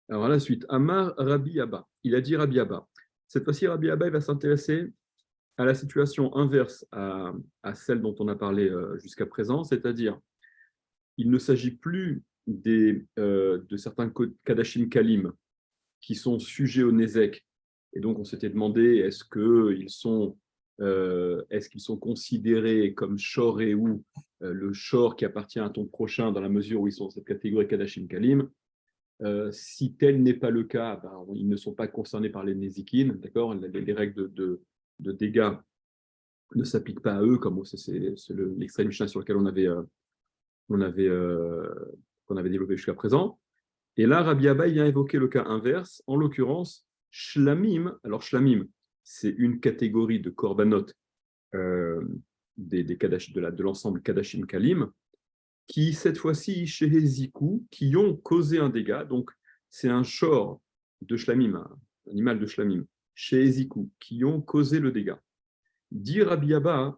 Alors à la suite, Amar Rabbi Abba. Il a dit Rabbi Abba. Cette fois-ci, Rabbi Abba il va s'intéresser à la situation inverse à celle dont on a parlé jusqu'à présent, c'est-à-dire il ne s'agit plus de certains Kadashim Kalim qui sont sujets au Nézek. Et donc on s'était demandé est-ce qu'ils sont considérés comme Shor et ou le Shor qui appartient à ton prochain dans la mesure où ils sont dans cette catégorie Kadashim Kalim. Si tel n'est pas le cas, ben, ils ne sont pas concernés par les Nézikin, d'accord. Les règles de dégâts ne s'appliquent pas à eux, comme c'est l'extrait du Mishnah sur lequel on avait, euh, qu'on avait développé jusqu'à présent. Et là, Rabbi Abba vient évoquer le cas inverse, en l'occurrence, Shlamim. Alors, Shlamim, c'est une catégorie de korbanot euh, de l'ensemble Kadashim Kalim, qui, cette fois-ci, chez Heziku, qui ont causé un dégât. Donc, c'est un shor de Shlamim, un animal de Shlamim, chez Heziku, qui ont causé le dégât. Dit Rabbi Abba,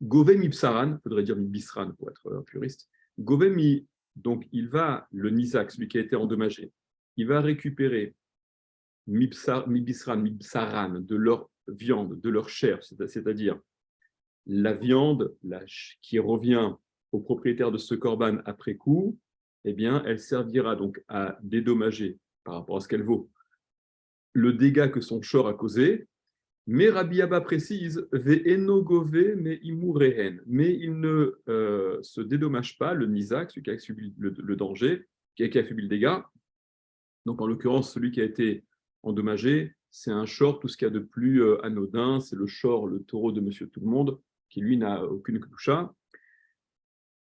Gove Mipsaran, il faudrait dire Mibisran pour être puriste. Gove Mi, donc il va, le Nizak, celui qui a été endommagé, il va récupérer Mibisran, Mibsaran, de leur viande, de leur chair, c'est-à-dire la viande qui revient au propriétaire de ce corban après coup, eh bien, elle servira donc à dédommager par rapport à ce qu'elle vaut le dégât que son shor a causé. Mais Rabbi Abba précise, mais il ne se dédommage pas, le Nizak, celui qui a subi le danger, qui a subi le dégât. Donc en l'occurrence, celui qui a été endommagé, c'est un shor, tout ce qu'il y a de plus anodin, c'est le shor, le taureau de Monsieur Tout-le-Monde, qui lui n'a aucune kdusha.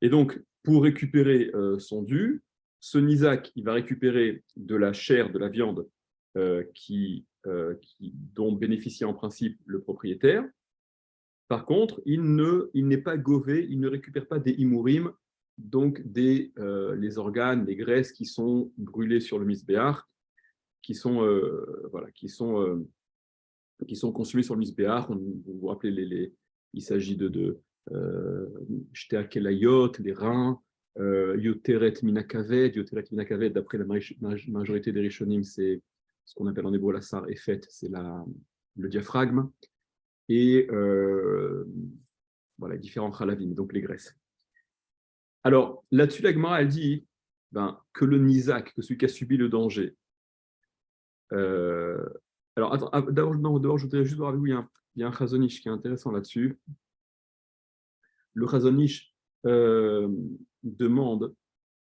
Et donc, pour récupérer son dû, ce Nizak, il va récupérer de la chair, de la viande dont bénéficie en principe le propriétaire. Par contre, il n'est pas gové, il ne récupère pas des imurim, donc les organes, les graisses qui sont brûlées sur le misbéach, qui sont consumés sur le misbéach. Vous vous rappelez, il s'agit de Shteakelayot, les reins, Yoteret Minakaved. Yoteret Minakaved, d'après la majorité des Rishonim, c'est ce qu'on appelle en hébreu la sar effet, c'est le diaphragme. Et voilà, différents halavim, donc les graisses. Alors, là-dessus, la Gemara, elle dit que le Nizak, que celui qui a subi le danger. Alors, attends, d'abord, je voudrais juste voir avec vous, il y a un Chazonish qui est intéressant là-dessus. Le Chazonish demande,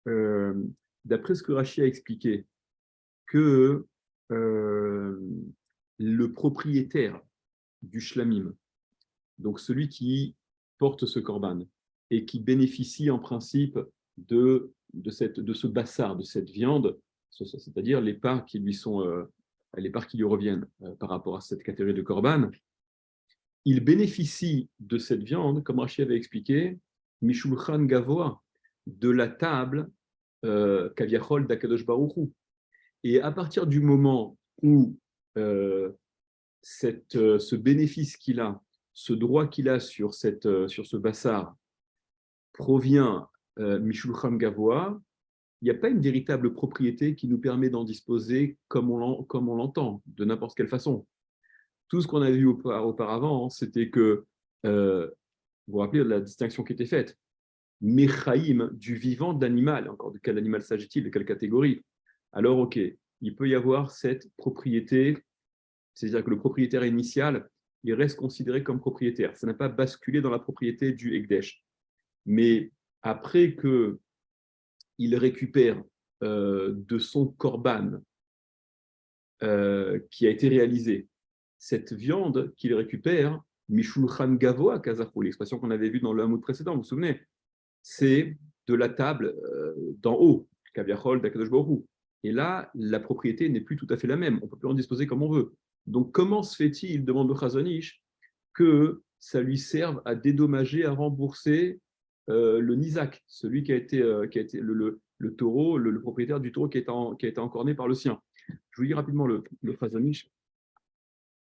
d'après ce que Rashi a expliqué, que le propriétaire du shlamim, donc celui qui porte ce korban et qui bénéficie en principe de ce bassar, de cette viande, c'est-à-dire les parts qui lui reviennent par rapport à cette catégorie de korban, il bénéficie de cette viande, comme Rashi avait expliqué, Mishulchan Gavoa, de la table Kaviachol d'Akadosh Baruch Hu. Et à partir du moment où ce bénéfice qu'il a, ce droit qu'il a sur ce bassar provient Mishulchan Gavoa, il n'y a pas une véritable propriété qui nous permet d'en disposer comme on l'entend, de n'importe quelle façon. Tout ce qu'on a vu auparavant, c'était que, vous vous rappelez de la distinction qui était faite, Mechaïm, du vivant, d'animal, encore de quel animal s'agit-il, de quelle catégorie? Alors, ok, il peut y avoir cette propriété, c'est-à-dire que le propriétaire initial, il reste considéré comme propriétaire. Ça n'a pas basculé dans la propriété du Ekdesh. Mais après qu'il récupère de son korban qui a été réalisé, cette viande qu'il récupère, Mishulchan Gavoa Kazachou, l'expression qu'on avait vue dans le hamoud précédent, vous vous souvenez, c'est de la table d'en haut, Kaviachol d'Akadosh Baruch Hu. Et là, la propriété n'est plus tout à fait la même. On ne peut plus en disposer comme on veut. Donc, comment se fait-il, demande le Chazonish, que ça lui serve à dédommager, à rembourser le Nizak, celui qui a été le taureau, le propriétaire du taureau qui a été encorné par le sien. Je vous lis rapidement le Chazonish.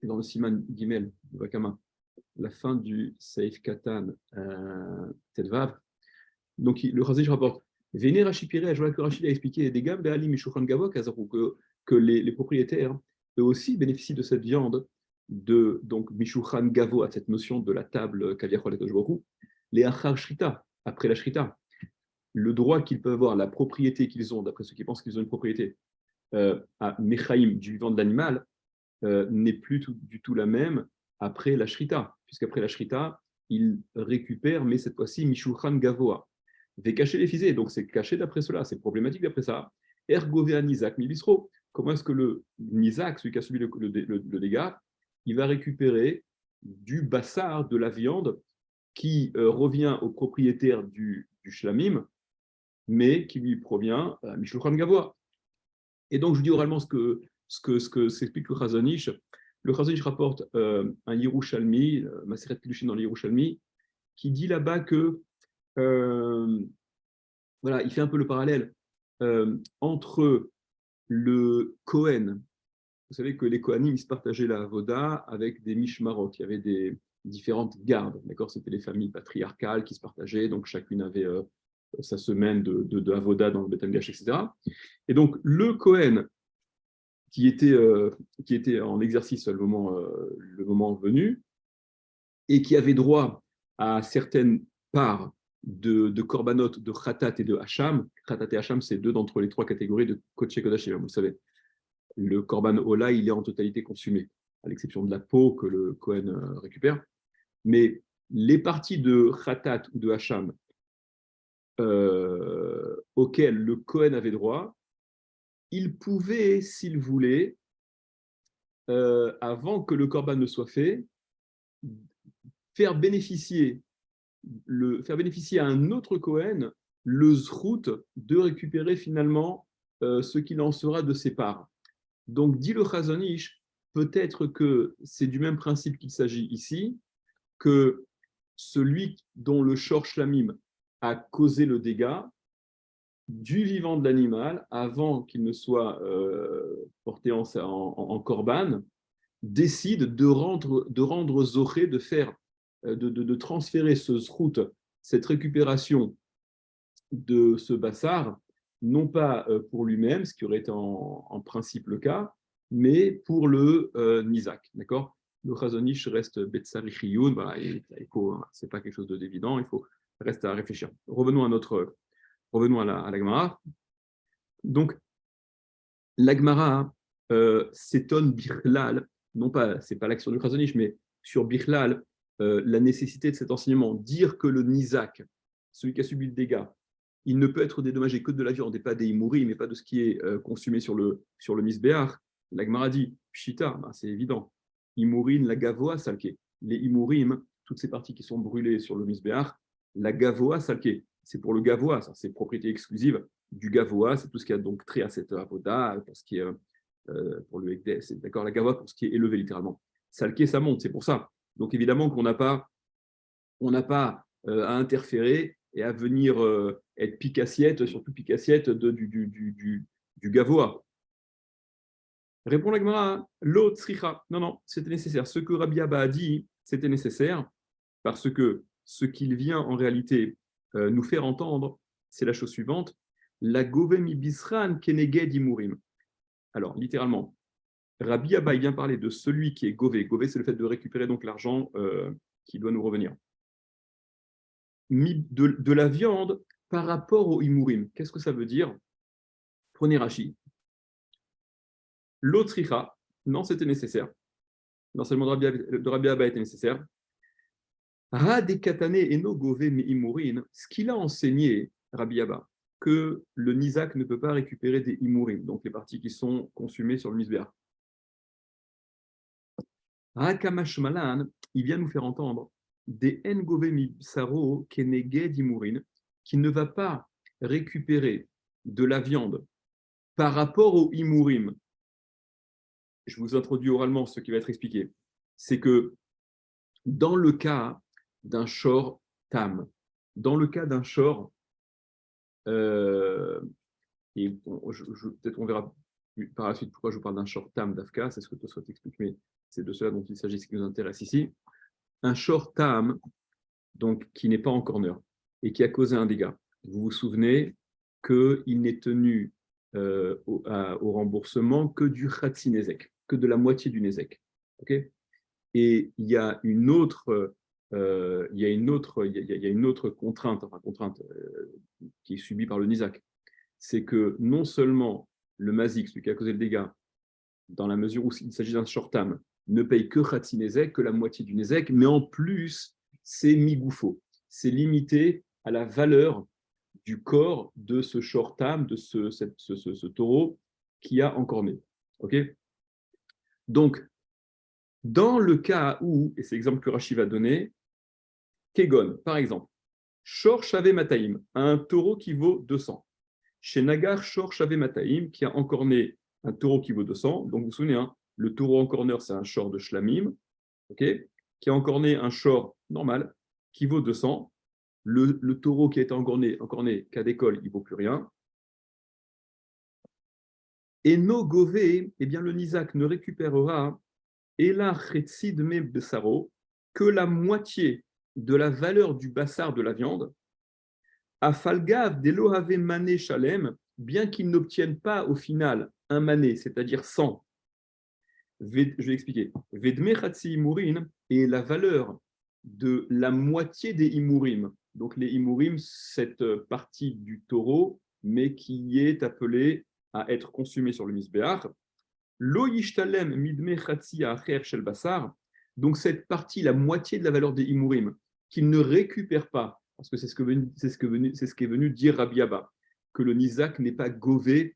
C'est dans le Siman Gimel, Vakama, la fin du Seif Katan Tedvav. Donc, le Chazonish rapporte Véné Rachipiré, je vois que Rachid a expliqué les dégâts, que les propriétaires, eux aussi, bénéficient de cette viande, de donc Mishuchan Gavo, à cette notion de la table Kaviachol et Toshboku, les Achar Shrita, après la Shrita, le droit qu'ils peuvent avoir, la propriété qu'ils ont, d'après ceux qui pensent qu'ils ont une propriété, à Mechaïm, du vivant de l'animal, n'est plus du tout la même après la Shrita, puisqu'après la Shrita, ils récupèrent, mais cette fois-ci, Mishuchan Gavoa. Cacher les fisés, donc c'est caché d'après cela, c'est problématique d'après ça. Ergovea Nizak Mibisro, comment est-ce que le Nizak, celui qui a subi le dégât, il va récupérer du bassar, de la viande, qui revient au propriétaire du shlamim, mais qui lui provient à Mishulchan Gavoa. Et donc, je dis oralement ce que s'explique le Chazon Ish. Le Chazon Ish rapporte un Yerushalmi, Maseret Kiddushin dans le Yerushalmi, qui dit là-bas que voilà, il fait un peu le parallèle entre le Kohen. Vous savez que les Kohanim, ils se partageaient la Avoda avec des Mishmarot. Il y avait des différentes gardes. D'accord, c'était les familles patriarcales qui se partageaient. Donc, chacune avait sa semaine de Avoda dans le Beth Amikdash, etc. Et donc, le Kohen qui était en exercice le moment venu et qui avait droit à certaines parts de korbanot, de khatat et de hacham. Khatat et hacham, c'est deux d'entre les trois catégories de kodesh kodashim, vous le savez. Le korban ola, il est en totalité consumé, à l'exception de la peau que le Kohen récupère. Mais les parties de khatat ou de hacham auxquelles le Kohen avait droit, il pouvait, s'il voulait, avant que le korban ne soit fait, faire bénéficier à un autre Kohen le zrout de récupérer finalement ce qu'il en sera de ses parts. Donc, dit le Chazon Ish, peut-être que c'est du même principe qu'il s'agit ici, que celui dont le shor shlamim a causé le dégât, du vivant de l'animal, avant qu'il ne soit porté en korban, décide de rendre zoré, de faire, de transférer ce zrout, cette récupération de ce bassar, non pas pour lui-même, ce qui aurait été en principe le cas, mais pour le Nizak. D'accord. Le Chazon Ish reste Betsari Chiyun, voilà, c'est pas quelque chose d'évident, il faut rester à réfléchir. Revenons à la Gemara. Donc, la Gemara s'étonne Bichlal, non pas, c'est pas l'action du Chazon Ish, mais sur Bichlal, la nécessité de cet enseignement, dire que le Nizak, celui qui a subi le dégât, il ne peut être dédommagé que de la viande et pas des imouris, mais pas de ce qui est consumé sur le misbéach. La Gemara dit, Pshita, ben c'est évident. Imourin, la gavoa, salké. Les imourim, toutes ces parties qui sont brûlées sur le misbéach, la gavoa, salké. C'est pour le gavoa, ça, c'est propriété exclusive du gavoa, c'est tout ce qui a donc trait à cette avoda, pour ce qui est pour le Ekdes, c'est d'accord, la gavoa pour ce qui est élevé littéralement. Salké, ça monte, c'est pour ça. Donc évidemment qu'on n'a pas à interférer et à venir être pique-assiette, surtout pique-assiette du gavoa. Répond la Gemara, l'autre sricha. Non, non, c'était nécessaire. Ce que Rabbi Abba a dit, c'était nécessaire parce que ce qu'il vient en réalité nous faire entendre, c'est la chose suivante, la govemi bisran keneged imurim. Alors, littéralement, Rabbi Abba, il vient parler de celui qui est gové. Gové, c'est le fait de récupérer donc l'argent qui doit nous revenir. De la viande par rapport au imurim. Qu'est-ce que ça veut dire? Prenez Rashi. L'autricha, non, c'était nécessaire. L'enseignement de Rabbi Abba était nécessaire. Radekatane eno gove me imurin. Ce qu'il a enseigné, Rabbi Abba, que le Nizak ne peut pas récupérer des imurim, donc les parties qui sont consumées sur le misbéach. Hakamash malan, il vient nous faire entendre des ngove mibsaro keneged imurin, qui ne va pas récupérer de la viande par rapport au imurim. Je vous introduis oralement ce qui va être expliqué. C'est que dans le cas d'un shor tam, dans le cas d'un shor, et bon, peut-être on verra par la suite pourquoi je vous parle d'un shor tam d'Afka, c'est ce que tu souhaites expliquer, mais c'est de cela dont il s'agit, ce qui nous intéresse ici. Un shor tam, donc qui n'est pas en corner et qui a causé un dégât. Vous vous souvenez, qu'il n'est tenu au remboursement que du Khatsi Nezek, que de la moitié du Nezek. Okay, et il y a une autre, il y a une autre contrainte, qui est subie par le Nizak. C'est que non seulement le Mazik, celui qui a causé le dégât, dans la mesure où il s'agit d'un shortam, ne paye que Khatsi Nezek, que la moitié du Nezek, mais en plus, c'est migoufo. C'est limité à la valeur du corps de ce shortam, de ce taureau qui a encorné. Okay, donc, dans le cas où, et c'est l'exemple que Rashi va donner, Kegon, par exemple, Shor Shave Mataim, un taureau qui vaut 200. Chez Nagar, Shor Shave Mataim, qui a encorné un taureau qui vaut 200. Donc, vous vous souvenez, hein, le taureau encorneur, c'est un Shor de Shlamim, okay, qui a encorné un Shor normal, qui vaut 200. Le taureau qui a été encorné qu'à d'école, il ne vaut plus rien. Et no Gové, eh bien, le Nizak ne récupérera et la Chetsid me Bessaro, que la moitié de la valeur du bassar de la viande, à Falgav d'Elohave mané Shalem, bien qu'il n'obtienne pas au final un mané, c'est-à-dire 100. Je vais expliquer. Vedme Chatsi Imurin est la valeur de la moitié des Imurim. Donc les Imurim, cette partie du taureau, mais qui est appelée à être consumée sur le Misbéach. Lo yishtalem midme chatsi acher shel basar, donc cette partie, la moitié de la valeur des imurim, qu'il ne récupère pas, parce que c'est ce qu'est venu dire Rabbi Abba, que le Nizak n'est pas gové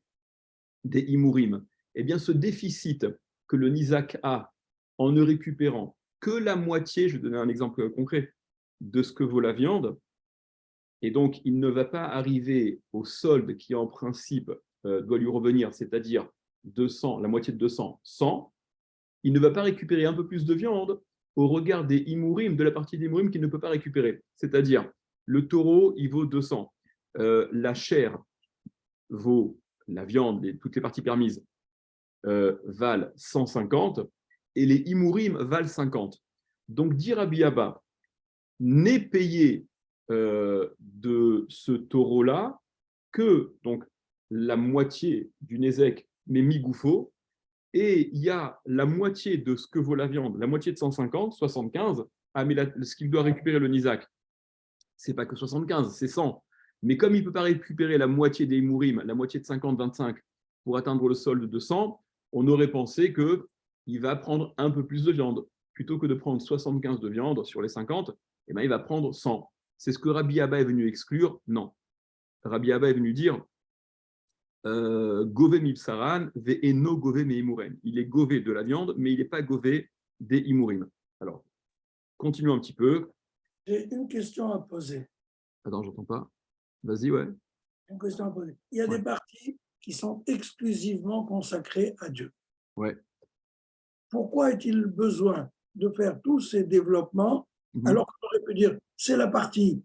des imurim. Eh bien, ce déficit que le Nizak a en ne récupérant que la moitié, je vais donner un exemple concret, de ce que vaut la viande, et donc il ne va pas arriver au solde qui en principe doit lui revenir, c'est-à-dire 200, la moitié de 200, 100, il ne va pas récupérer un peu plus de viande au regard des imurim, de la partie des imurim qu'il ne peut pas récupérer. C'est-à-dire, le taureau, il vaut 200. La chair vaut, la viande, toutes les parties permises, valent 150, et les imurim valent 50. Donc, dire à Abba, n'est payé de ce taureau-là que donc, la moitié du Nézek, mais mi-goufo, et il y a la moitié de ce que vaut la viande, la moitié de 150, 75, ah, mais ce qu'il doit récupérer le Nizak, c'est pas que 75, c'est 100. Mais comme il ne peut pas récupérer la moitié des Mourim, la moitié de 50, 25, pour atteindre le solde de 100, on aurait pensé qu'il va prendre un peu plus de viande. Plutôt que de prendre 75 de viande sur les 50, eh bien, il va prendre 100. C'est ce que Rabbi Abba est venu exclure? Non. Rabbi Abba est venu dire Gové mipsaran, ve eno gové me imuren. Il est gové de la viande, mais il n'est pas gové des imurim. Alors, continuons un petit peu. J'ai une question à poser. Attends, j'entends pas. Vas-y, ouais. Une question à poser. Il y a des parties qui sont exclusivement consacrées à Dieu. Ouais. Pourquoi est-il besoin de faire tous ces développements alors qu'on aurait pu dire c'est la partie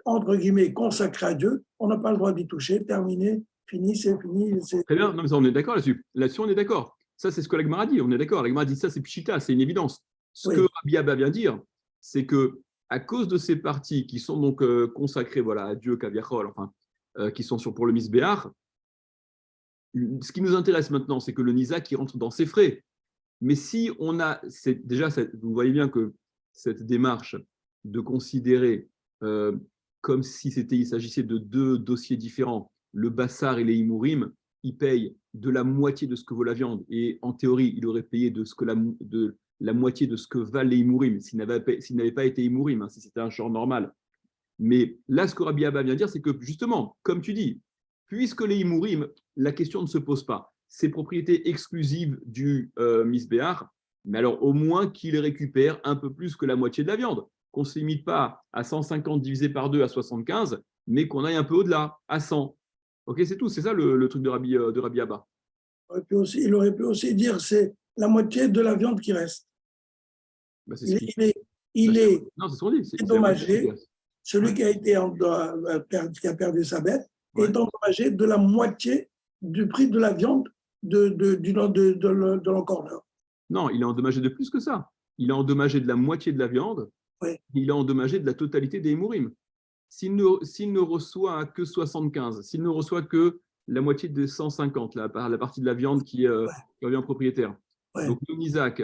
entre guillemets consacrée à Dieu, on n'a pas le droit d'y toucher, terminé, fini, c'est fini. Très bien, non, mais ça, on est d'accord là-dessus. Là-dessus, on est d'accord. Ça, c'est ce que la Gemara dit, on est d'accord. La Gemara dit ça, c'est pshita, c'est une évidence. Ce que Rabbi Abba vient dire, c'est que à cause de ces parties qui sont donc consacrées voilà, à Dieu, Kaviachol, enfin, qui sont pour le Misbéach, ce qui nous intéresse maintenant, c'est que le Nisa qui rentre dans ses frais. Mais si on a, déjà, vous voyez bien que cette démarche de considérer comme si il s'agissait de deux dossiers différents, le Bassar et les Imurim, ils payent de la moitié de ce que vaut la viande. Et en théorie, il aurait payé de la moitié de ce que valent les Imurim, s'il n'avait pas été Imurim, hein, si c'était un genre normal. Mais là, ce que Rabbi Abba vient dire, c'est que justement, comme tu dis, puisque les Imurim, la question ne se pose pas. C'est propriété exclusive du Misbéach, mais alors au moins qu'il récupère un peu plus que la moitié de la viande. Qu'on ne se limite pas à 150 divisé par 2 à 75, mais qu'on aille un peu au-delà, à 100. Ok, c'est tout, c'est ça le truc de Rabbi Abba. Il aurait pu aussi dire c'est la moitié de la viande qui reste. Bah, il est endommagé. Celui qui a perdu sa bête est endommagé de la moitié du prix de la viande de l'encorneur. Non, il est endommagé de plus que ça. Il est endommagé de la moitié de la viande. Il est endommagé de la totalité des Imurim. s'il ne reçoit que 75, s'il ne reçoit que la moitié de 150, la partie de la viande qui revient au propriétaire. Ouais. Donc le Nisak,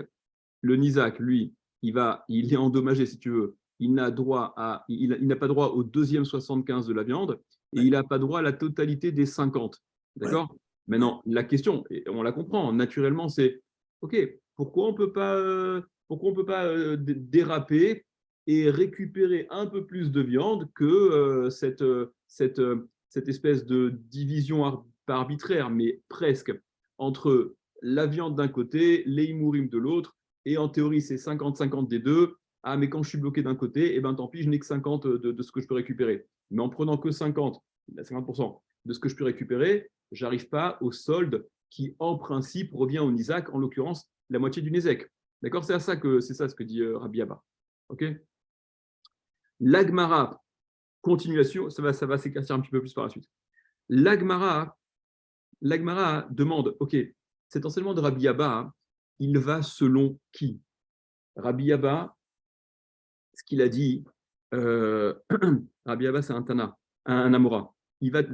lui, il est endommagé, si tu veux. Il n'a pas droit au deuxième 75 de la viande et il n'a pas droit à la totalité des 50. D'accord? Maintenant, la question, et on la comprend, naturellement, c'est OK, pourquoi on peut pas, déraper et récupérer un peu plus de viande que cette espèce de division pas arbitraire, mais presque, entre la viande d'un côté, les imourim de l'autre, et en théorie, c'est 50-50 des deux. Ah, mais quand je suis bloqué d'un côté, eh ben, tant pis, je n'ai que 50 de ce que je peux récupérer. Mais en prenant que 50% de ce que je peux récupérer, je n'arrive pas au solde qui, en principe, revient au Nizak, en l'occurrence, la moitié du Nézek. D'accord? C'est ça ce que dit Rabbi Abba. OK? L'Agmara, continuation, ça va s'éclaircir un petit peu plus par la suite. L'Agmara demande, OK, cet enseignement de Rabbi Abba, il va selon qui? Rabbi Abba, ce qu'il a dit, Rabbi Abba, c'est un Tana, un Amora.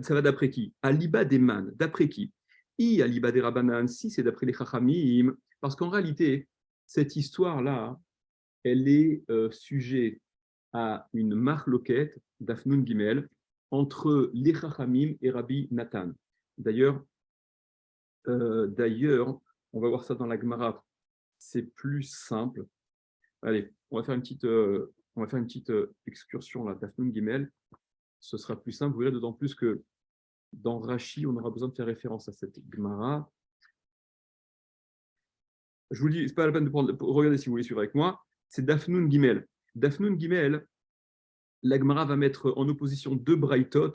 Ça va d'après qui? Aliba des Man, d'après qui? Aliba des Rabbanan, si c'est d'après les Chachamim, parce qu'en réalité, cette histoire-là, elle est sujet à une marloquette d'Afnun Gimel entre les Chachamim et Rabbi Nathan. D'ailleurs, on va voir ça dans la Gemara, c'est plus simple. Allez, on va faire une petite excursion là, d'Afnun Gimel. Ce sera plus simple, vous verrez, d'autant plus que dans Rashi, on aura besoin de faire référence à cette Gemara. Je vous dis, c'est pas la peine de regarder si vous voulez suivre avec moi. C'est Dafnun Gimel. Dafnun Gimel, la Gemara va mettre en opposition deux braïtot.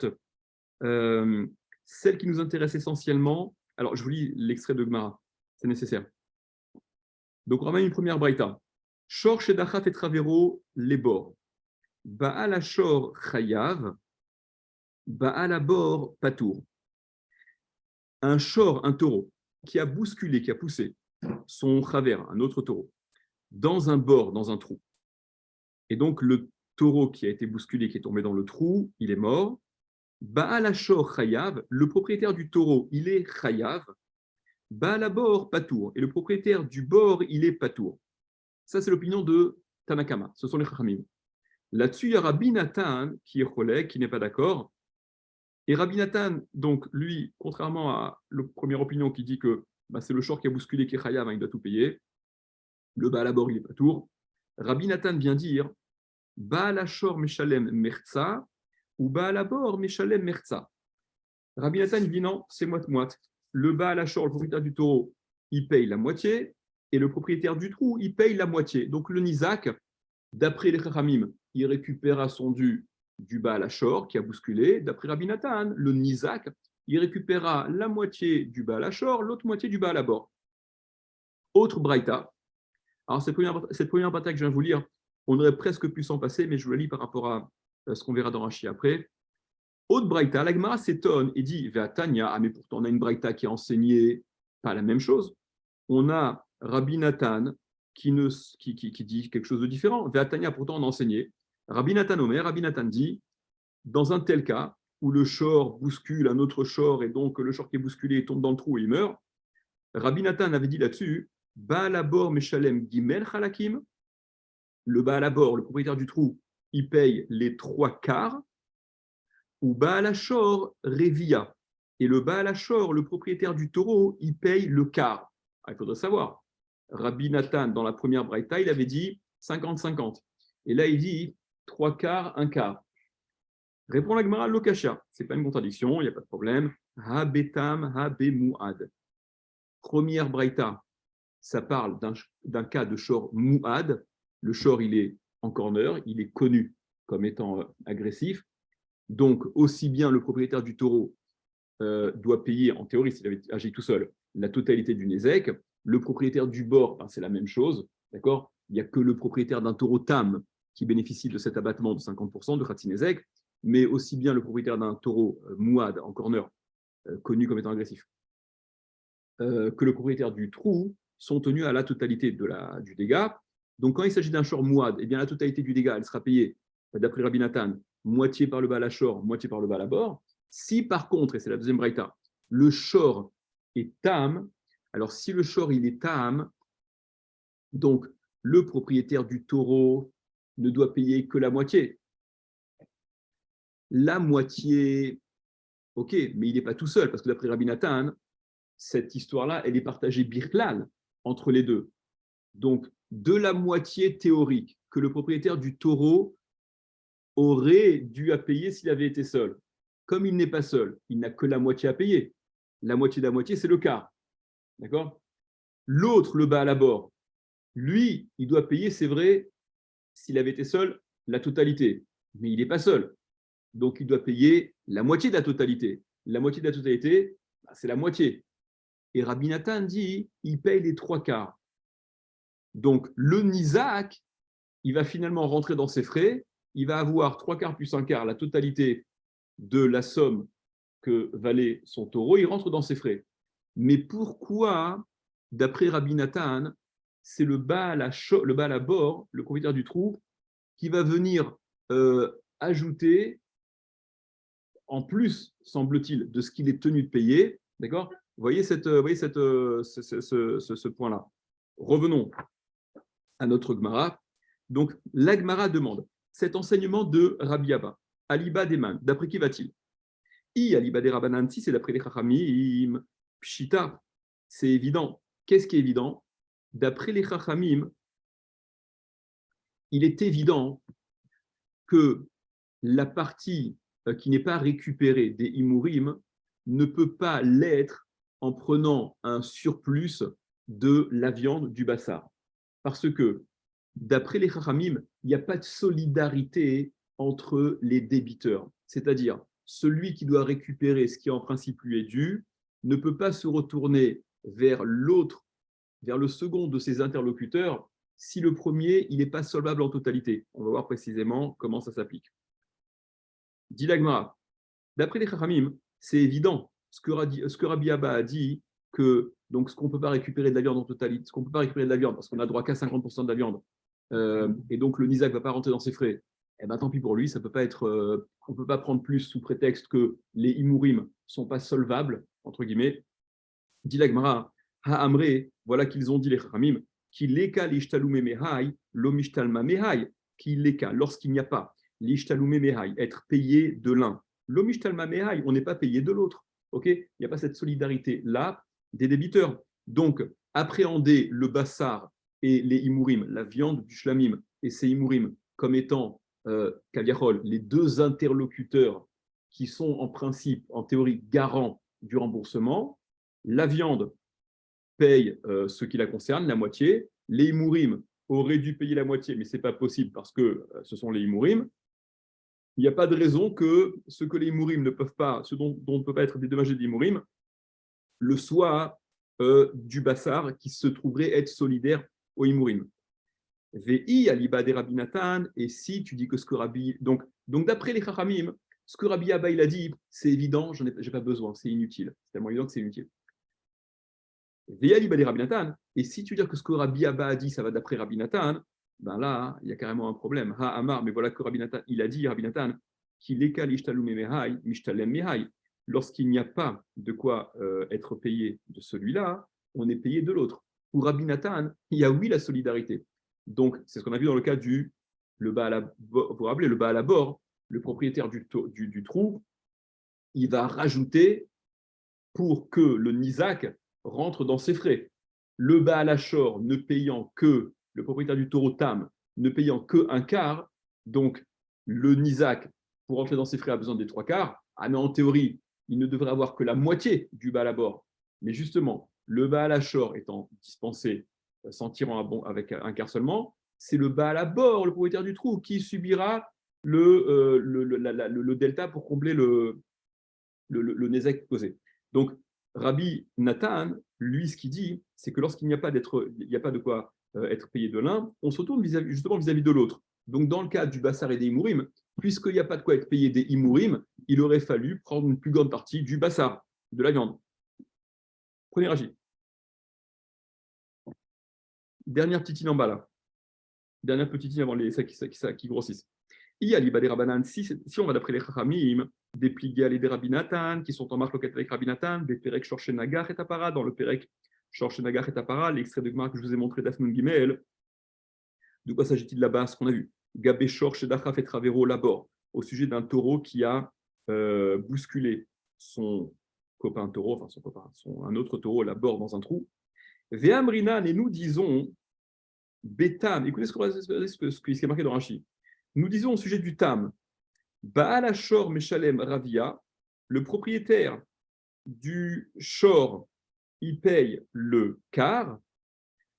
Celle qui nous intéresse essentiellement. Alors, je vous lis l'extrait de Gemara, c'est nécessaire. Donc, on ramène une première braïta. Shor Shedachat et Travero Lebor. Baal Ashor Chayav. Baal Abor Patour. Un shor, un taureau, qui a bousculé, qui a poussé son chaver, un autre taureau, dans un bord, dans un trou. Et donc, le taureau qui a été bousculé, qui est tombé dans le trou, il est mort. Baal Ashor Chayav, le propriétaire du taureau, il est Chayav. Baal Abor Patour, et le propriétaire du bord, il est Patour. Ça, c'est l'opinion de Tanakama, ce sont les Chachamim. Là-dessus, il y a Rabbi Nathan qui est Cholek, qui n'est pas d'accord. Et Rabbi Nathan, donc, lui, contrairement à la première opinion qui dit que c'est le shor qui a bousculé qui est Chayav, il doit tout payer, le Baal Abor, il est Patour. Rabbi Nathan vient dire Baal Ashor Meshalem Merza ou Baal Abor Meshalem Merza. Rabbi Nathan dit non, c'est moite-moite. Le Baal Ashor, le propriétaire du taureau, il paye la moitié, et le propriétaire du trou, il paye la moitié. Donc le Nizak, d'après les Chachamim, il récupère son dû du Baal Ashor qui a bousculé. D'après Rabbi Nathan, le Nizak, il récupérera la moitié du Baal Ashor, l'autre moitié du Baal Abor. Autre braïta. Alors cette première braïta que je viens de vous lire, on aurait presque pu s'en passer, mais je vous la lis par rapport à ce qu'on verra dans Rashi après. Autre braïta, la Gemara s'étonne et dit Ve'atanya, mais pourtant on a une braïta qui a enseigné pas la même chose. On a Rabbi Nathan qui dit quelque chose de différent. Ve'atanya, pourtant on a enseigné. Rabbi Nathan Omer, Rabbi Nathan dit dans un tel cas où le shor bouscule un autre shor et donc le shor qui est bousculé tombe dans le trou et il meurt, Rabbi Nathan avait dit là-dessus Baal Abor Meshalem Gimel Chalakim. Le Baal Abor, le propriétaire du trou, il paye les 3/4. Ou Baal Ashor Revia. Et le Baal Ashor, le propriétaire du taureau, il paye le quart. Il faudrait savoir. Rabbi Nathan, dans la première braïta, il avait dit 50-50. Et là, il dit 3/4, 1/4. Répond la Gemara Lokasha. Ce n'est pas une contradiction, il n'y a pas de problème. Ha betam, ha bemuad. Première braïta, ça parle d'un cas de shor muad. Le shor, il est en corner, il est connu comme étant agressif. Donc, aussi bien le propriétaire du taureau doit payer, en théorie, s'il avait agi tout seul, la totalité du Nézek. Le propriétaire du bord, c'est la même chose. D'accord ? Il n'y a que le propriétaire d'un taureau tam qui bénéficie de cet abattement de 50% de Khatsi Nézek, mais aussi bien le propriétaire d'un taureau mouad en corner, connu comme étant agressif, que le propriétaire du trou sont tenus à la totalité du dégât. Donc, quand il s'agit d'un shor mouad, eh bien, la totalité du dégât, elle sera payée, d'après Rabbi Nathan, moitié par le Baal HaShor, moitié par le Baal HaBor. Si par contre, et c'est la deuxième braïta, le Shor est Tam, alors si le Shor il est Tam, donc le propriétaire du taureau ne doit payer que la moitié. La moitié, ok, mais il n'est pas tout seul, parce que d'après Rabbi Nathan, cette histoire-là, elle est partagée birklal entre les deux. Donc, de la moitié théorique que le propriétaire du taureau aurait dû à payer s'il avait été seul. Comme il n'est pas seul, il n'a que la moitié à payer. La moitié de la moitié, c'est le quart. D'accord? L'autre, le Baal HaBor, lui, il doit payer, c'est vrai, s'il avait été seul, la totalité. Mais il n'est pas seul. Donc, il doit payer la moitié de la totalité. La moitié de la totalité, c'est la moitié. Et Rabbi Nathan dit, il paye les trois quarts. Donc, le Nizak, il va finalement rentrer dans ses frais, il va avoir trois quarts plus un quart, la totalité de la somme que valait son taureau, il rentre dans ses frais. Mais pourquoi, d'après Rabbi Nathan, c'est le Baal HaBor, le propriétaire du trou, qui va venir ajouter, en plus, semble-t-il, de ce qu'il est tenu de payer, d'accord? Vous voyez, ce point-là. Revenons à notre Gemara. Donc, la Gemara demande cet enseignement de Rabbi Abba, Aliba Deman, d'après qui va-t-il? I Aliba de Rabbananti, c'est d'après les Chachamim, Pshita, c'est évident. Qu'est-ce qui est évident? D'après les Chachamim, il est évident que la partie qui n'est pas récupérée des Imurim ne peut pas l'être en prenant un surplus de la viande du bassar. Parce que, d'après les Chachamim, il n'y a pas de solidarité entre les débiteurs. C'est-à-dire, celui qui doit récupérer ce qui en principe lui est dû ne peut pas se retourner vers l'autre, vers le second de ses interlocuteurs, si le premier, il n'est pas solvable en totalité. On va voir précisément comment ça s'applique. Dit l'Agmara, d'après les Chachamim, c'est évident. Ce que Rabbi Abba a dit, que donc ce qu'on ne peut pas récupérer de la viande en totalité, ce qu'on ne peut pas récupérer de la viande parce qu'on a droit qu'à 50% de la viande, et donc le Nizak ne va pas rentrer dans ses frais, eh ben, tant pis pour lui, ça peut pas être, on ne peut pas prendre plus sous prétexte que les Imurim ne sont pas solvables, entre guillemets. Dit l'Agmara, Ha'amre, voilà qu'ils ont dit les Chachamim, qui leka l'ishtalume mehai, l'omishtalma mehai, qui leka, lorsqu'il n'y a pas l'ishtalume mehai, être payé de l'un, l'omishtalma mehai, on n'est pas payé de l'autre. Ok, il n'y a pas cette solidarité-là des débiteurs. Donc, appréhender le bassar et les imurim, la viande du shlamim et ces imurim, comme étant, kaviachol, les deux interlocuteurs qui sont en principe, en théorie, garants du remboursement. La viande paye ce qui la concerne, la moitié. Les imurim auraient dû payer la moitié, mais ce n'est pas possible parce que ce sont les imurim. Il n'y a pas de raison que ce que les imurim ne peuvent pas, ce dont ne peut pas être dédommagé des imurim, le soit du bassar qui se trouverait être solidaire aux imurim. Vei aliba des Rabbi Nathan, et si tu dis que ce que Rabbi. Donc d'après les Chachamim, ce que Rabbi Abba il a dit, c'est évident, je n'ai pas besoin, c'est inutile. C'est tellement évident que c'est inutile. Vei aliba des Rabbi Nathan, et si tu dis que ce que Rabbi Abba a dit, ça va d'après Rabbi Nathan, ben là, il y a carrément un problème. Ha Amar, mais voilà que Rabbi Nathan, il a dit, Rabbi Nathan, qu'il est l'ishtalume mehai, mishtalem mehai. Lorsqu'il n'y a pas de quoi être payé de celui-là, on est payé de l'autre. Pour Rabbi Nathan, il y a oui la solidarité. Donc, c'est ce qu'on a vu dans le cas du Baal, vous vous rappelez, le Baal HaBor, le propriétaire du trou, il va rajouter pour que le Nizak rentre dans ses frais. Le Baal HaShor ne payant que, le propriétaire du taureau Tam, ne payant que un quart, donc le Nizak, pour rentrer dans ses frais, a besoin des trois quarts. Ah, mais en théorie, il ne devrait avoir que la moitié du Baal HaBor. Mais justement, le Baal HaShor étant dispensé, s'en tirant avec un quart seulement, c'est le Baal HaBor, le propriétaire du trou, qui subira le delta pour combler le Nézek posé. Donc, Rabbi Nathan, lui, ce qu'il dit, c'est que lorsqu'il n'y a pas de quoi être payé de l'un, on se retourne justement vis-à-vis de l'autre. Donc, dans le cas du Bassar et des Imurim, puisqu'il n'y a pas de quoi être payé des Imurim, il aurait fallu prendre une plus grande partie du Bassar, de la viande. Prenez Rachi. Dernière petite ligne en bas là. Dernière petite ligne avant ça qui grossissent. Si on va d'après les Chachamim, des pliés à des Rabbi Nathan, qui sont en marque avec Rabbi Nathan, des Perek Shorche Nagar et Tapara, dans le Perek Shorche Nagar et Tapara, l'extrait de Gemara que je vous ai montré d'Afnun Gimel. De quoi s'agit-il là-bas? Ce qu'on a vu. Gabé Shorche Dachaf et Travero Labor, au sujet d'un taureau qui a bousculé son copain taureau, enfin son copain, un autre taureau, Labor dans un trou. Ve'amrinan, et nous disons, Betam, écoutez ce qui est marqué dans Rashi. Nous disons au sujet du Tam, Baal Ashor Meshalem Ravia, le propriétaire du Shor, il paye le quart,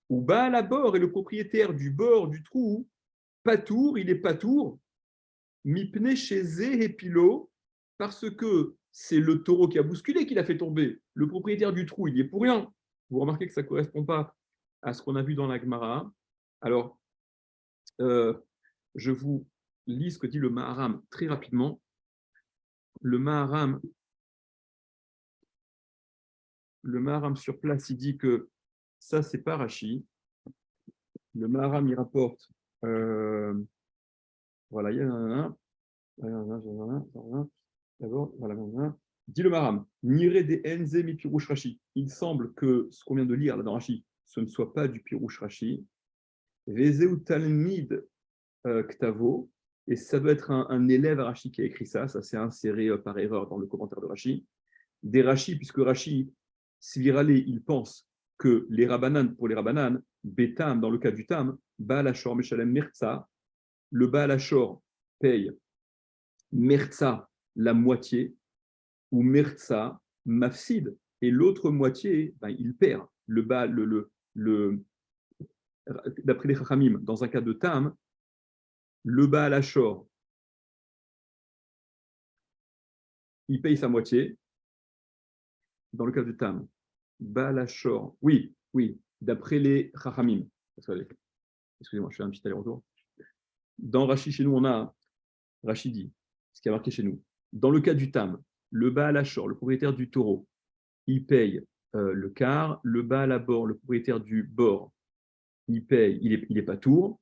ou Baal Abor est le propriétaire du bord du trou, Patour, il est Patour, Mipne Sheze Hepilo, parce que c'est le taureau qui a bousculé qui l'a fait tomber. Le propriétaire du trou, il y est pour rien. Vous remarquez que ça ne correspond pas à ce qu'on a vu dans la Gemara. Alors, je vous lis ce que dit le Maharam très rapidement. Le Maharam sur place, il dit que ça, c'est pas Rashi. Le Maharam, il rapporte, voilà, il y a un, d'abord, voilà, dit le Maharam, Nire de Enze mi Pirouche Rashi. Il semble que ce qu'on vient de lire là dans Rashi, ce ne soit pas du Pirouche Rashi. Vezeu Talmid Ktavo, et ça doit être un élève à Rashi qui a écrit ça s'est inséré par erreur dans le commentaire de Rashi. Des Rashi, puisque Rashi, Svirale, il pense que les Rabbanan, pour les Rabbanan, Betam, dans le cas du Tam, Baal Ashor Meshalem Mertza, le Baal Ashor paye Mertza la moitié, ou Mertza Mafsid, et l'autre moitié, il perd. D'après les Chachamim, dans un cas de Tam, le Baal Ashor, il paye sa moitié. Dans le cas du Tam, Baal Ashor, oui, d'après les Chachamim. Excusez-moi, je fais un petit aller-retour. Dans Rashi, chez nous, on a Rashi dit, ce qui a marqué chez nous. Dans le cas du Tam, le Baal Ashor, le propriétaire du taureau, il paye le quart. Le Baal Abor, le propriétaire du bord, il paye, il est pas tour.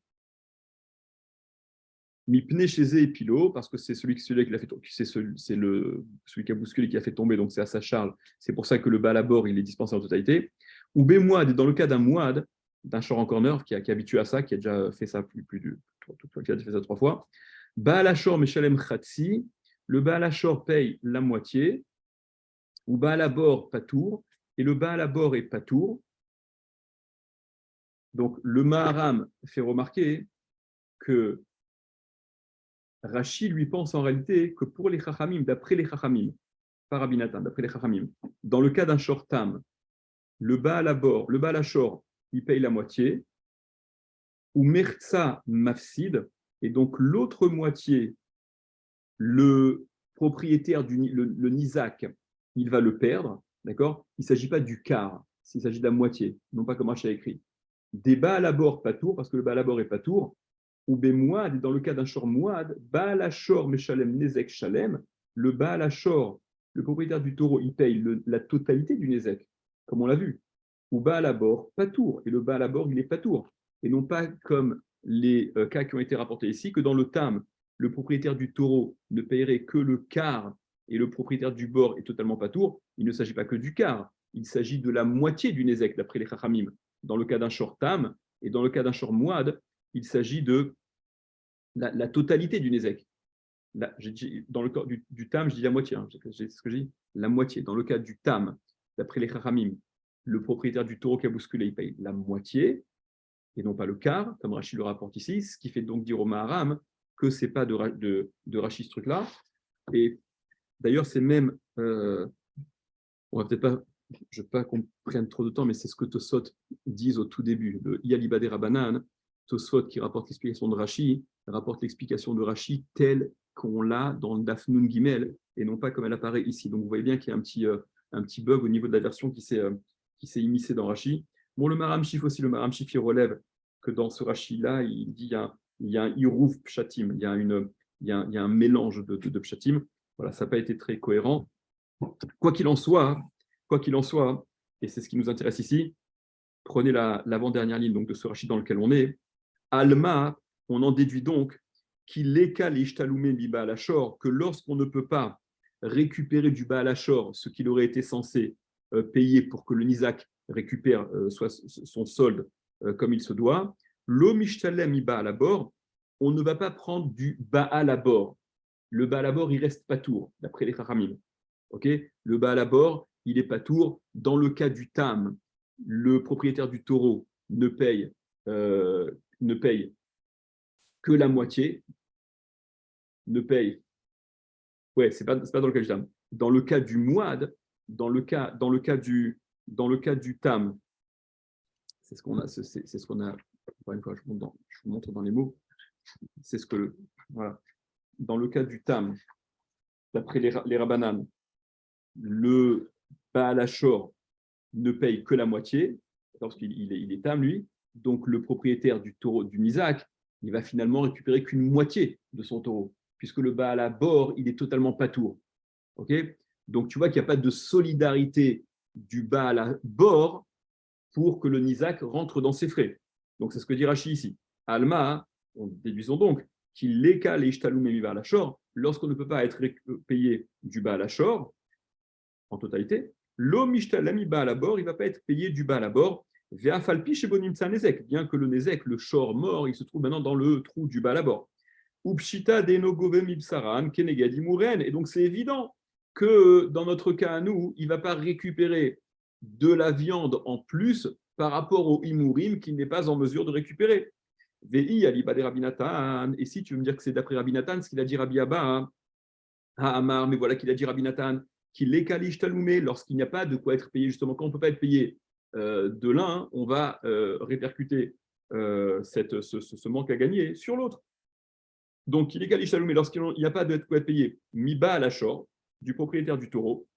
Mipne chez et Pilo, parce que c'est celui qui l'a fait tomber, celui qui a bousculé qui a fait tomber, donc c'est à sa charge. C'est pour ça que le Baal Abor, il est dispensé en totalité. Ou Bémouad, dans le cas d'un Mouad, d'un shor en corner qui est habitué à ça, qui a déjà fait ça qui a déjà fait ça 3 fois. Baal Ashor Meshalem Khatsi, le Baal Ashor paye la moitié, ou Baal Abor Patour, et le Baal Abor est Patour. Donc le Maharam fait remarquer que Rashi lui pense en réalité que pour les Chachamim, d'après les Chachamim, pas Rabbi Nathan, d'après les Chachamim, dans le cas d'un shor tam, le Baal Ashor, il paye la moitié, ou Mertza Mafsid, et donc l'autre moitié, le propriétaire le Nizak, il va le perdre, d'accord? Il ne s'agit pas du quart, il s'agit de la moitié, non pas comme Rashi a écrit. Des Baal Abor Patour, parce que le Baal Abor est Patour, ou Bémouad, dans le cas d'un shor Mouad, Baal Ashor Meshalem Nezek Shalem, le Baal Ashor, le propriétaire du taureau, il paye la totalité du Nezek, comme on l'a vu. Ou Baal Abor Patour, et le Baal Abor, il est Patour. Et non pas comme les cas qui ont été rapportés ici, que dans le Tam, le propriétaire du taureau ne paierait que le quart et le propriétaire du bord est totalement Patour. Il ne s'agit pas que du quart, il s'agit de la moitié du Nezek, d'après les Chachamim. Dans le cas d'un shor Tam, et dans le cas d'un shor Mouad, il s'agit de la totalité du Nezek. Dans le cas du Tam, je dis la moitié. C'est ce que je dis, la moitié. Dans le cas du Tam, d'après les Chachamim, le propriétaire du taureau qui a bousculé, il paye la moitié, et non pas le quart, comme Rachid le rapporte ici, ce qui fait donc dire au Maharam que ce n'est pas de Rachid ce truc-là. Et d'ailleurs, c'est même, on va peut-être pas, je ne veux pas qu'on prenne trop de temps, mais c'est ce que Tosfot disent au tout début, le Yalibade Rabbanan, Tosfot qui rapporte l'explication de Rashi, rapporte l'explication de Rashi telle qu'on l'a dans le Daf Nun Gimel, et non pas comme elle apparaît ici. Donc vous voyez bien qu'il y a un petit bug au niveau de la version qui s'est immiscée dans Rashi. Bon, le Maharam Shif aussi, le Maharam Shif, il relève que dans ce Rashi-là, il dit il y a un Irouf Pshatim, il y a un mélange de Pshatim. Voilà, ça n'a pas été très cohérent. Quoi qu'il en soit, et c'est ce qui nous intéresse ici, prenez l'avant-dernière ligne donc, de ce Rashi dans lequel on est. Alma, on en déduit donc qu'il l'écale ishtalume mi Baal Hashor, que lorsqu'on ne peut pas récupérer du Baal Hashor ce qu'il aurait été censé payer pour que le Nizak récupère son solde comme il se doit, lo mishtalem mi Baal Habor, on ne va pas prendre du Baal Habor. Le Baal Habor, il reste patour, d'après les Chachamim. Okay, le Baal Habor, il est patour. Dans le cas du Tam, le propriétaire du taureau ne paye que la moitié, ne paye. Ouais, c'est pas dans le cas du Tam. Dans le cas du Mouad, dans le cas du Tam, c'est ce qu'on a. C'est ce qu'on a. Encore une fois, je vous montre dans les mots. C'est ce que voilà. Dans le cas du Tam, d'après les Rabbanan, le Baal Hashor ne paye que la moitié, parce qu'il est Tam, lui. Donc, le propriétaire du taureau, du Nizak, il va finalement récupérer qu'une moitié de son taureau, puisque le Baal Habor, il est totalement patour. Okay, donc, tu vois qu'il n'y a pas de solidarité du Baal Habor pour que le Nizak rentre dans ses frais. Donc, c'est ce que dit Rashi ici. Alma, déduisons donc qu'il l'écale et ishtalum mi Baal Hashor, lorsqu'on ne peut pas être payé du Baal Hashor en totalité, l'homme ishtalami Baal Habor, il ne va pas être payé du Baal Habor, ve'afalpi shebonimtsa nezek, bien que le nezek, le shor mort, il se trouve maintenant dans le trou du Baal Habor. Upshita deno govem ibsaran kenegadi muren, et donc c'est évident que dans notre cas à nous, il ne va pas récupérer de la viande en plus par rapport au imurim qu'il n'est pas en mesure de récupérer. Ve'i aliba de Rabbi Natan, et si tu veux me dire que c'est d'après Rabbi Natan, ce qu'il a dit Rabbi Abba, Amar, mais voilà qu'il a dit Rabbi Natan, qu'il est kalish taloumé lorsqu'il n'y a pas de quoi être payé, justement, quand on ne peut pas être payé de l'un, on va répercuter ce manque à gagner sur l'autre. Donc, il est kalish taloumé lorsqu'il n'y a pas de quoi être payé, miba à l'achor, du propriétaire du taureau.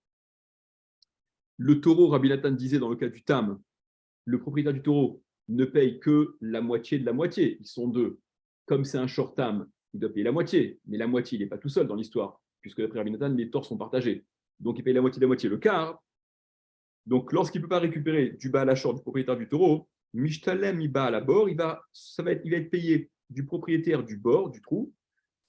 Le taureau, Rabbi Natan disait dans le cas du Tam, le propriétaire du taureau ne paye que la moitié de la moitié. Ils sont deux. Comme c'est un short Tam, il doit payer la moitié, mais la moitié, il n'est pas tout seul dans l'histoire, puisque d'après Rabbi Natan, les torts sont partagés. Donc, il paye la moitié de la moitié, le quart. Donc, lorsqu'il ne peut pas récupérer du Baal Hashor, du propriétaire du taureau, Mishtalem mi Baal Habor, il va être payé du propriétaire du bord, du trou,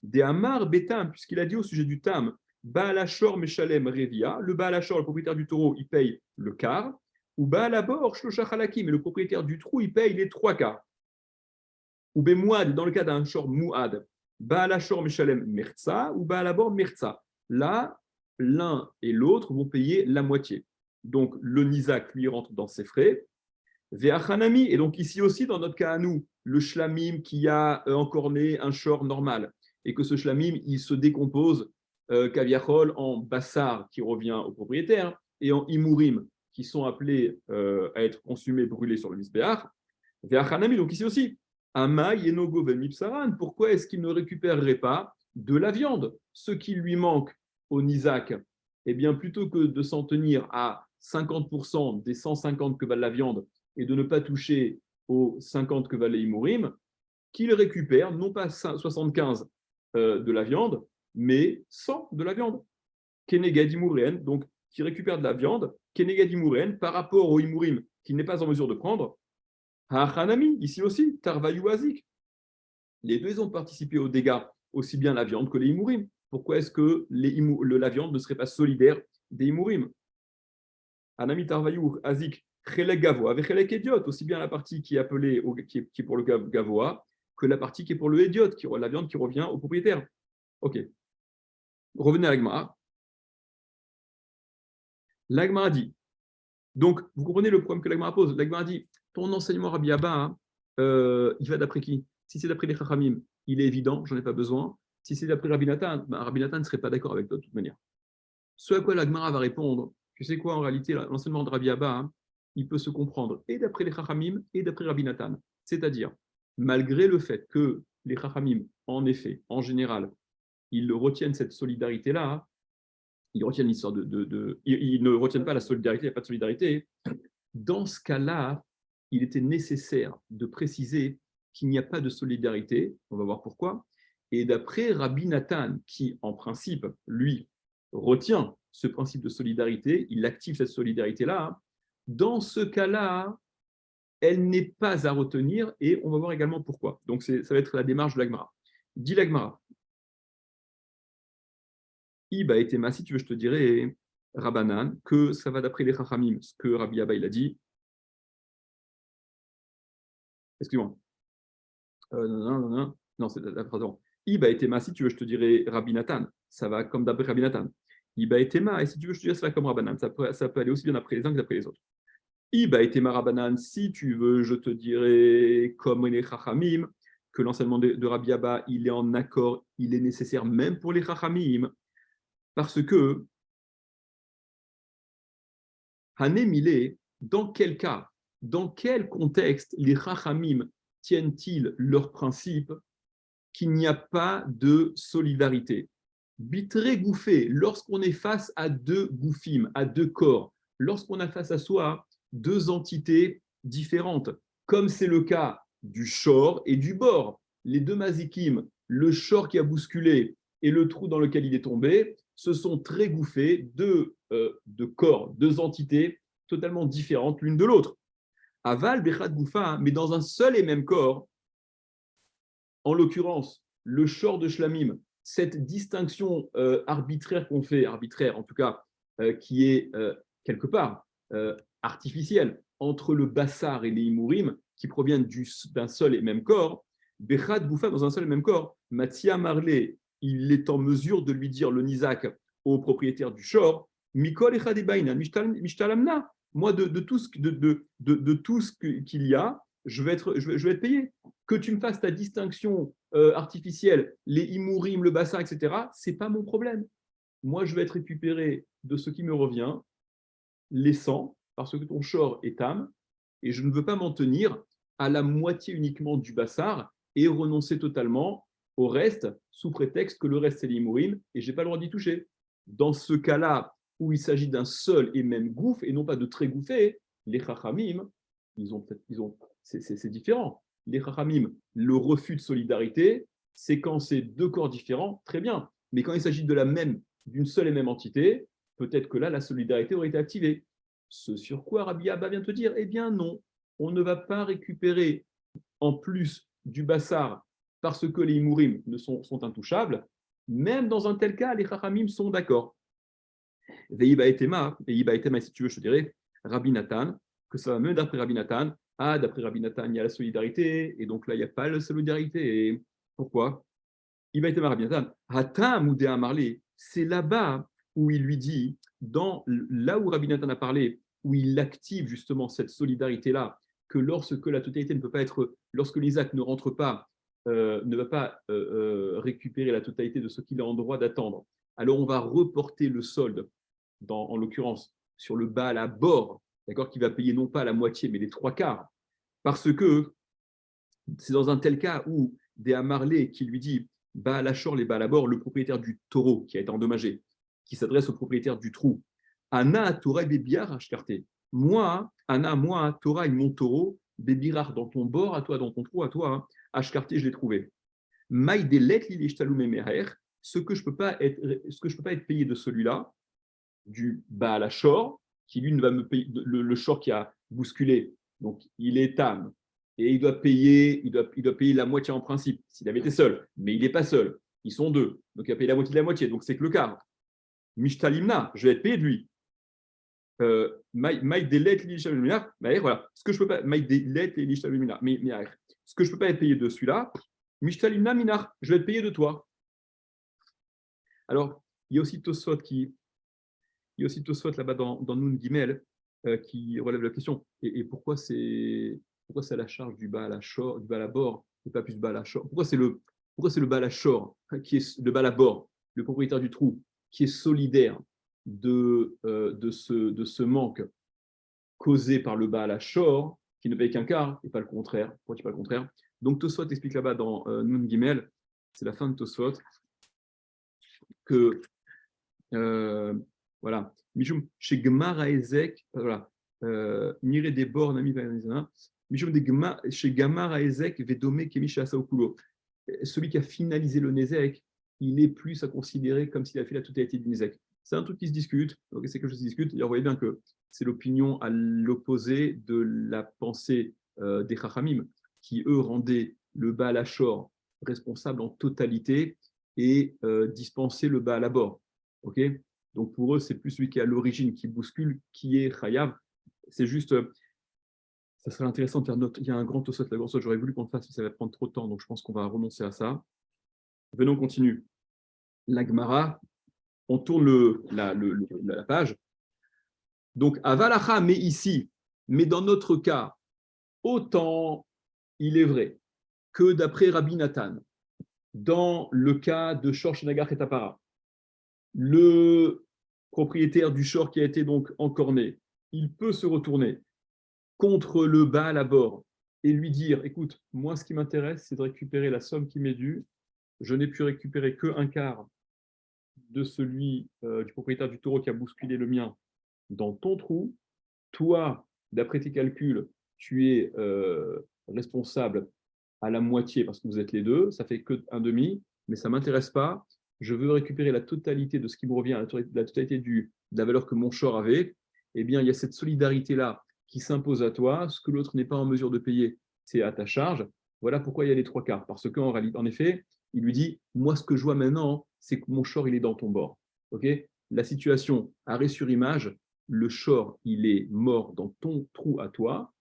des Hamar Betam, puisqu'il a dit au sujet du Tam, Baal Hashor Meshalem Revia, le Baal Hashor, le propriétaire du taureau, il paye le quart, ou Baal Habor Shlosha Chalakim, mais le propriétaire du trou, il paye les trois quarts. Ou Bemouad, dans le cas d'un Shor Mouad, Baal Hashor Meshalem Mertza, ou Baal Habor Mertza. Là, l'un et l'autre vont payer la moitié. Donc, le Nizak, lui, rentre dans ses frais. Ve'achanami, et donc ici aussi, dans notre cas à nous, le shlamim qui a encore né un shor normal, et que ce shlamim, il se décompose kaviachol en bassar qui revient au propriétaire, et en imurim qui sont appelés à être consumés, brûlés sur le misbéach. Ve'achanami, donc ici aussi, Ama yenogo ben pourquoi est-ce qu'il ne récupérerait pas de la viande, ce qui lui manque au Nizak? Eh bien, plutôt que de s'en tenir à 50% des 150 que valent la viande et de ne pas toucher aux 50 que valent les Imurim, qu'il récupère non pas 75 de la viande, mais 100 de la viande. Kenegad Imuren, donc qui récupère de la viande, Kenegad Imuren, par rapport aux Imurim qu'il n'est pas en mesure de prendre. Hachanami, ici aussi, Tarvayu Azik. Les deux ont participé aux dégâts, aussi bien la viande que les Imurim. Pourquoi est-ce que la viande ne serait pas solidaire des Imurim? Anami Tarvayu Azik, Chelek Gavoa, avec Chelek Ediot, aussi bien la partie qui est appelée, qui est pour le Gavoa, que la partie qui est pour le Ediot, la viande qui revient au propriétaire. Ok. Revenez à l'Agmara. L'Agmara dit, donc vous comprenez le problème que l'Agmara pose. L'Agmara dit, ton enseignement Rabbi Abba, hein, il va d'après qui? Si c'est d'après les Chachamim, il est évident, j'en ai pas besoin. Si c'est d'après Rabbi Nathan, Rabbi Nathan ne serait pas d'accord avec toi de toute manière. Ce à quoi l'Agmara va répondre, tu sais quoi, en réalité, l'enseignement de Rabbi Abba, hein, il peut se comprendre et d'après les Chachamim et d'après Rabbi Nathan. C'est-à-dire, malgré le fait que les Chachamim, en effet, en général, ils retiennent cette solidarité-là, hein, ils retiennent l'histoire ils ne retiennent pas la solidarité, il n'y a pas de solidarité. Dans ce cas-là, il était nécessaire de préciser qu'il n'y a pas de solidarité, on va voir pourquoi, et d'après Rabbi Nathan, qui en principe, lui, retient ce principe de solidarité, il active cette solidarité-là, dans ce cas-là, elle n'est pas à retenir, et on va voir également pourquoi. Donc ça va être la démarche de l'Agmara. Dit l'Agmara. Iba et Tema, si tu veux, je te dirais, Rabbanan, que ça va d'après les Chachamim, ce que Rabbi Abba il a dit. Excuse-moi. Non, c'est la phrase avant. Iba et Tema, si tu veux, je te dirais Rabbi Nathan. Ça va comme d'après Rabbi Nathan. Iba et Tema, et si tu veux, je te dirais, ça va comme Rabbanan. Ça peut aller aussi bien après les uns que d'après les autres. Iba et Tema Rabbanan, si tu veux, je te dirais comme les Chachamim, que l'enseignement de Rabbi Abba, il est en accord, il est nécessaire même pour les Chachamim, parce que Hanemile, dans quel cas, dans quel contexte les Chachamim tiennent-ils leur principe qu'il n'y a pas de solidarité? Bitré gouffé, lorsqu'on est face à deux gouffim, à deux corps, lorsqu'on a face à soi deux entités différentes, comme c'est le cas du shor et du bord. Les deux mazikim, le shor qui a bousculé et le trou dans lequel il est tombé, se sont très gouffés deux corps, deux entités totalement différentes l'une de l'autre. Aval, Bechad Goufa, mais dans un seul et même corps, en l'occurrence, le shor de Shlamim, cette distinction arbitraire qu'on fait, arbitraire en tout cas, qui est quelque part artificielle, entre le bassar et les imurim, qui proviennent d'un seul et même corps, Bechad Goufa dans un seul et même corps, Matzia Marley, il est en mesure de lui dire, le Nizak, au propriétaire du shor, Mikol Echad Ebaina, Mishtalamna, moi de tout ce qu'il y a, je vais être payé. Que tu me fasses ta distinction artificielle, les imurim, le bassin, etc., ce n'est pas mon problème. Moi, je vais être récupéré de ce qui me revient, les 100, parce que ton shor est âme, et je ne veux pas m'en tenir à la moitié uniquement du bassar et renoncer totalement au reste, sous prétexte que le reste, c'est les imurim, et je n'ai pas le droit d'y toucher. Dans ce cas-là, où il s'agit d'un seul et même gouffre, et non pas de très gouffés, les chachamim, c'est différent. Les chachamim, le refus de solidarité, c'est quand c'est deux corps différents, très bien. Mais quand il s'agit d'une seule et même entité, peut-être que là, la solidarité aurait été activée. Ce sur quoi Rabbi Abba vient te dire, eh bien non, on ne va pas récupérer en plus du bassar parce que les imurim sont intouchables. Même dans un tel cas, les chachamim sont d'accord. Veiba etema, si tu veux, je te dirais, Rabbi Nathan, que ça va même d'après Rabbi Nathan. Ah, d'après Rabbi Nathan, il y a la solidarité, et donc là, il n'y a pas la solidarité. Et pourquoi? Il va être Rabbi Nathan. Hatam ou Marley, c'est là-bas où il lui dit, là où Rabbi Nathan a parlé, où il active justement cette solidarité-là, que lorsque la totalité ne peut pas être, lorsque l'Isaac ne rentre pas, ne va pas récupérer la totalité de ce qu'il a en droit d'attendre, alors on va reporter le solde, en l'occurrence, sur le Baal à bord, d'accord, qui va payer non pas la moitié, mais les trois quarts, parce que c'est dans un tel cas où des Amarlé qui lui dit Baal Achor, les Baal à bord, le propriétaire du taureau qui a été endommagé, qui s'adresse au propriétaire du trou. Anna, Torah et Bébiar, Ashkarté. Moi, Anna, moi, Torah et mon taureau, Bébirar dans ton bord, à toi, dans ton trou, à toi, Ashkarté, je l'ai trouvé. Maïdelet, Lilishtalum Meher, ce que je ne peux pas être payé de celui-là, du Baal Achor, qui lui ne va me payer le shor qui a bousculé, donc il est âme, et il doit payer la moitié en principe, s'il avait été seul, mais il n'est pas seul, ils sont deux, donc il va payer la moitié de la moitié, donc c'est que le quart. Mishtalimna, je vais être payé de lui. Voilà, ce que je peux pas, ce que je peux pas être payé de celui-là, Mishtalimna Minar, je vais être payé de toi. Alors, il y a aussi Tosfot là-bas dans Nun Gimel qui relève la question. Et pourquoi c'est à la charge du Baal Achor, du Baal à bord, et pas plus du Baal Achor? Pourquoi c'est le Baal Achor, qui est le Baal à bord, le propriétaire du trou, qui est solidaire de ce manque causé par le Baal Achor, qui ne paye qu'un quart, et pas le contraire? Pourquoi tu pas le contraire? Donc Tosfot explique là-bas dans Nun Gimel, c'est la fin de Tosfot, que voilà. Mishum chez Gemara Ezek, voilà. Mire des bords, Nami Vayanizana. Mishum chez Gamara Ezek, Vedome Kemisha Saokulo. Celui qui a finalisé le Nezek, il est plus à considérer comme s'il a fait la totalité du Nezek. C'est un truc qui se discute, donc c'est quelque chose qui se discute. Et vous voyez bien que c'est l'opinion à l'opposé de la pensée des Chachamim, qui eux rendaient le Baal Achor responsable en totalité et dispenser le bas à la bord. Okay, donc pour eux, c'est plus celui qui est à l'origine, qui bouscule, qui est chayav. C'est juste, ça serait intéressant de faire notre. Il y a un grand Tosot, la grosse, j'aurais voulu qu'on le fasse, mais ça va prendre trop de temps, donc je pense qu'on va renoncer à ça. Venons, on continue. La Gemara, on tourne la page. Donc, Avalacha, mais ici, mais dans notre cas, autant il est vrai que d'après Rabbi Nathan, dans le cas de Shor Shenagar et Tapara, le propriétaire du shor qui a été donc encorné, il peut se retourner contre le Baal à bord et lui dire, écoute, moi ce qui m'intéresse, c'est de récupérer la somme qui m'est due. Je n'ai pu récupérer qu'un quart de celui du propriétaire du taureau qui a bousculé le mien dans ton trou. Toi, d'après tes calculs, tu es responsable à la moitié parce que vous êtes les deux, ça fait que un demi, mais ça ne m'intéresse pas. Je veux récupérer la totalité de ce qui me revient, la totalité de la valeur que mon shor avait. Eh bien, il y a cette solidarité-là qui s'impose à toi. Ce que l'autre n'est pas en mesure de payer, c'est à ta charge. Voilà pourquoi il y a les trois quarts. Parce qu'en réalité, en effet, il lui dit, moi, ce que je vois maintenant, c'est que mon shor, il est dans ton bord. Okay, la situation, arrêt sur image, le shor, il est mort dans ton trou à toi.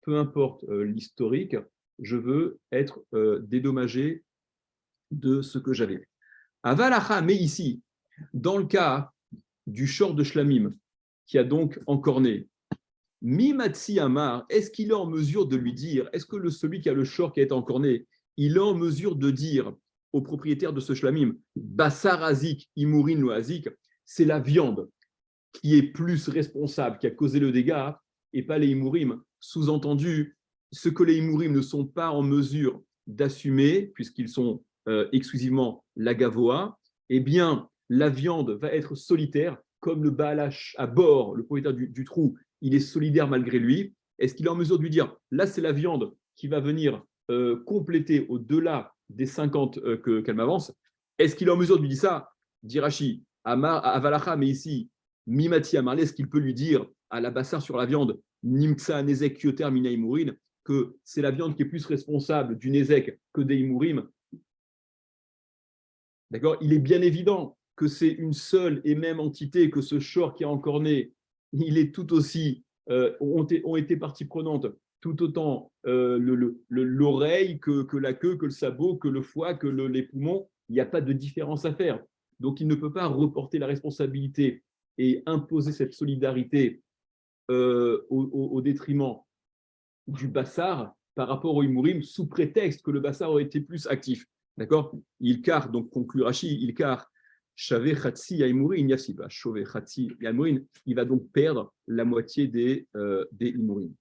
Peu importe l'historique, je veux être dédommagé de ce que j'avais. Avalacha, mais ici, dans le cas du shor de Shlamim, qui a donc encorné, Mimatsi Amar, est-ce qu'il est en mesure de lui dire, est-ce que celui qui a le shor qui a été encorné, il est en mesure de dire au propriétaire de ce Shlamim, Bassar Azik, Imourin lo Azik, c'est la viande qui est plus responsable, qui a causé le dégât, et pas les Imourim. Sous-entendu, ce que les Imourim ne sont pas en mesure d'assumer, puisqu'ils sont exclusivement la gavoa, eh bien, la viande va être solitaire, comme le Baalash à bord, le propriétaire du trou, il est solidaire malgré lui. Est-ce qu'il est en mesure de lui dire, là, c'est la viande qui va venir compléter au-delà des 50 qu'elle m'avance? Est-ce qu'il est en mesure de lui dire ça? Dit Rashi, Avalacha, mais ici, Mimati Amarle, est-ce qu'il peut lui dire à la bassar sur la viande, Nimtsa Nezek Kyoter Mina Imourin, que c'est la viande qui est plus responsable du Nezek que des Imourim? D'accord? Il est bien évident que c'est une seule et même entité, que ce shor qui a encorné, il est tout aussi, ont été partie prenante, tout autant l'oreille que la queue, que le sabot, que le foie, que les poumons. Il n'y a pas de différence à faire. Donc, il ne peut pas reporter la responsabilité et imposer cette solidarité au détriment du Bassar par rapport au Imourim, sous prétexte que le Bassar aurait été plus actif. D'accord? Il car, donc conclut Rashi, il car Shave Khatsi Yaimourin Yassiba, Shove Khatsi Yaimourin, il va donc perdre la moitié des Imourim.